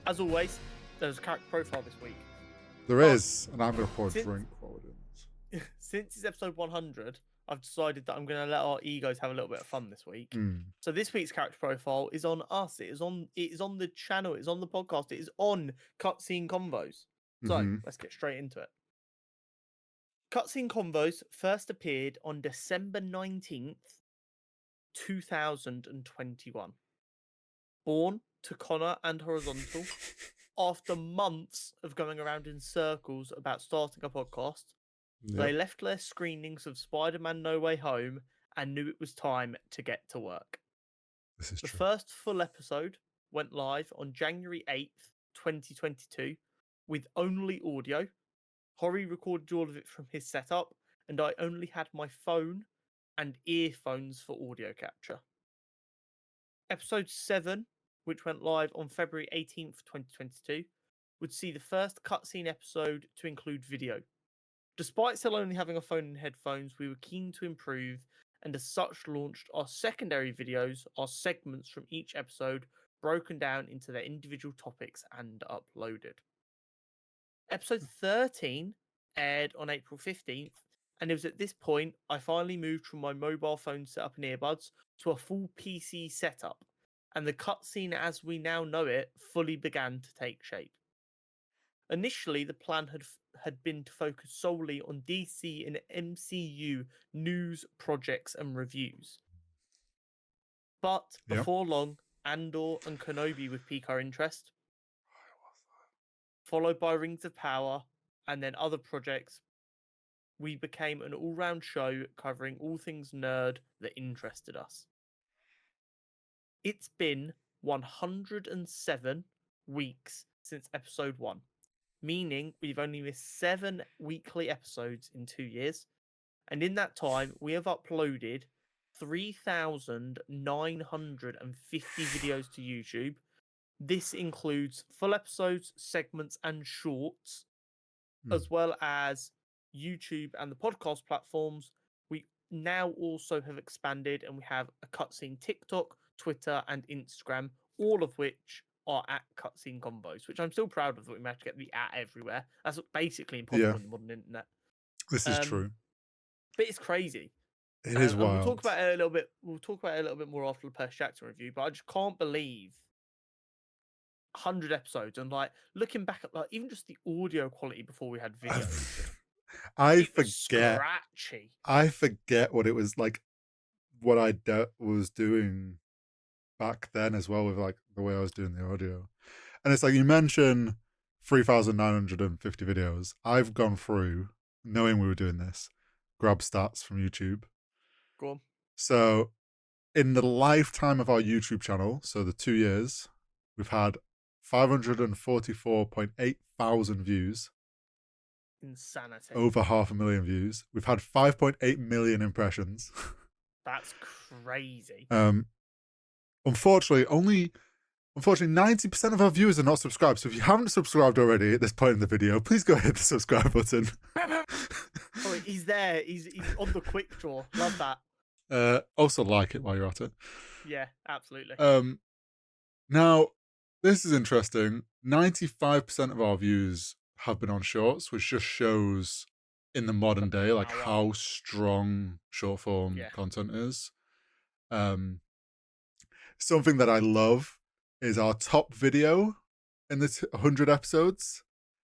As always, there's a character profile this week. There is, and I'm going to pour a since- drink while we're doing this. Since it's episode 100, I've decided that I'm going to let our egos have a little bit of fun this week. So this week's character profile is on us. It is on the channel. It is on the podcast. It is on Cutscen Convos. So let's get straight into it. Cutscen Convos first appeared on December 19th, 2021. Born to Conor and Horizontal, after months of going around in circles about starting a podcast, they left their screenings of Spider-Man No Way Home and knew it was time to get to work. This is The true. first full episode went live on January 8th, 2022, with only audio. Hori recorded all of it from his setup, and I only had my phone and earphones for audio capture. Episode 7, which went live on February 18th, 2022, would see the first cutscene episode to include video. Despite still only having a phone and headphones, we were keen to improve, and as such launched our secondary videos, our segments from each episode, broken down into their individual topics and uploaded. Episode 13 aired on April 15th, and it was at this point I finally moved from my mobile phone setup and earbuds to a full PC setup, and the cutscene as we now know it fully began to take shape. Initially, the plan had been to focus solely on DC and MCU news, projects, and reviews. But before long, Andor and Kenobi would pique our interest, followed by Rings of Power, and then other projects. We became an all-round show covering all things nerd that interested us. It's been 107 weeks since episode 1. Meaning we've only missed 7 weekly episodes in 2 years. And in that time, we have uploaded 3,950 videos to YouTube. This includes full episodes, segments, and shorts, as well as YouTube and the podcast platforms. We now also have expanded, and we have a Cutscen TikTok, Twitter, and Instagram, all of which are at Cutscen Convos, which I'm still proud of that we managed to get the at everywhere. That's basically impossible in the modern internet. This is true. But it's crazy. It is wild. We'll talk about it a little bit. We'll talk about it a little bit more after the Percy Jackson review. But I just can't believe 100 episodes, and like looking back at like even just the audio quality before we had video. I forget what it was like, what I was doing back then as well, with like the way I was doing the audio. And it's like you mentioned 3,950 videos. I've gone through, knowing we were doing this, grab stats from YouTube. Go on. So in the lifetime of our YouTube channel, so the 2 years, we've had 544.8 thousand views. Insanity. Over 500,000 views. We've had 5.8 million impressions. That's crazy. Unfortunately, 90% of our viewers are not subscribed. So if you haven't subscribed already at this point in the video, please go hit the subscribe button. Oh, he's there. He's on the quick draw. Love that. Also like it while you're at it. Yeah, absolutely. Now, this is interesting. 95% of our views have been on shorts, which just shows in the modern day like how strong short form content is. Something that I love is our top video in the 100 episodes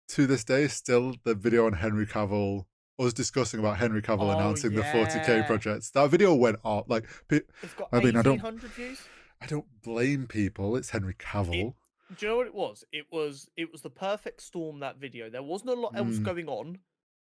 to this day is still the video on Henry Cavill. I was discussing about Henry Cavill announcing the 40k projects. That video went off. Like, it's got 1,800 views. I don't blame people. It's Henry Cavill. Do you know what it was? It was the perfect storm, that video. There wasn't a lot else going on.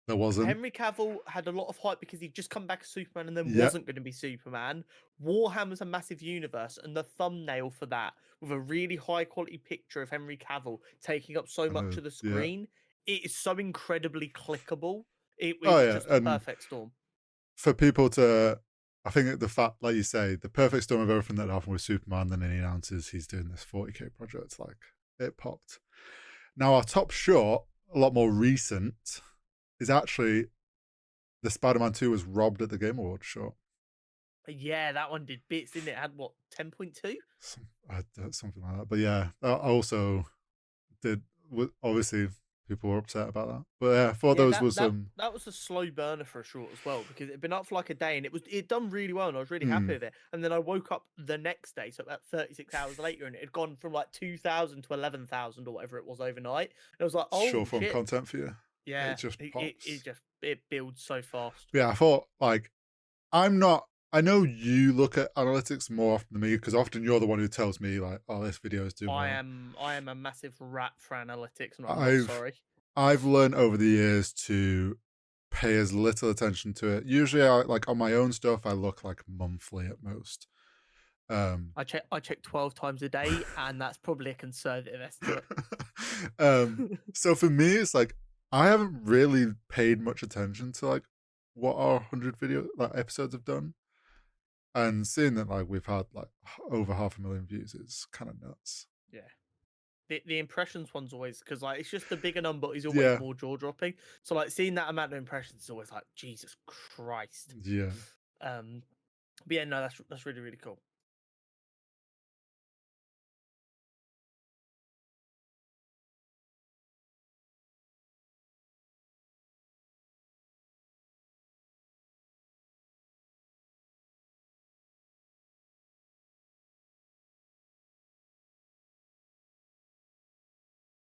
There wasn't. Henry Cavill had a lot of hype because he'd just come back as Superman and then wasn't going to be Superman. Warhammer's a massive universe, and the thumbnail for that, with a really high quality picture of Henry Cavill taking up so much of the screen, it is so incredibly clickable. It was just the perfect storm. For people to, I think the fact, like you say, the perfect storm of everything that happened with Superman, then he announces he's doing this 40k project, like, it popped. Now, our top short, a lot more recent, is actually the Spider-Man 2 was robbed at the Game Awards short. Yeah, that one did bits, didn't it? It had, what, 10.2? Something like that. But yeah, also did. Obviously, people were upset about that, but yeah, I thought Yeah, those that was that some. that was a slow burner for a short as well because it'd been up for like a day and it done really well and I was really happy Hmm, with it. And then I woke up the next day, so about 36 hours later, and it had gone from like 2,000 to 11,000 or whatever it was overnight. And I was like, oh short form shit, content for you. It yeah, just it pops. just it builds so fast. But yeah, I thought like I'm not. I know you look at analytics more often than me because often you're the one who tells me like, "Oh, this video is doing well." I am a massive rat for analytics, and I'm not I've sorry. I've learned over the years to pay as little attention to it. Usually, I like on my own stuff, I look like monthly at most. Um, I check 12 times a day, and that's probably a conservative estimate. um, so for me, it's like I haven't really paid much attention to like what our 100 episodes have done, and seeing that like we've had like over 500,000 views is kind of nuts. Yeah. The impressions one's always because like it's just the bigger number is always Yeah, more jaw dropping. So like seeing that amount of impressions is always like Jesus Christ. yeah. Um, but yeah, no, that's really really cool.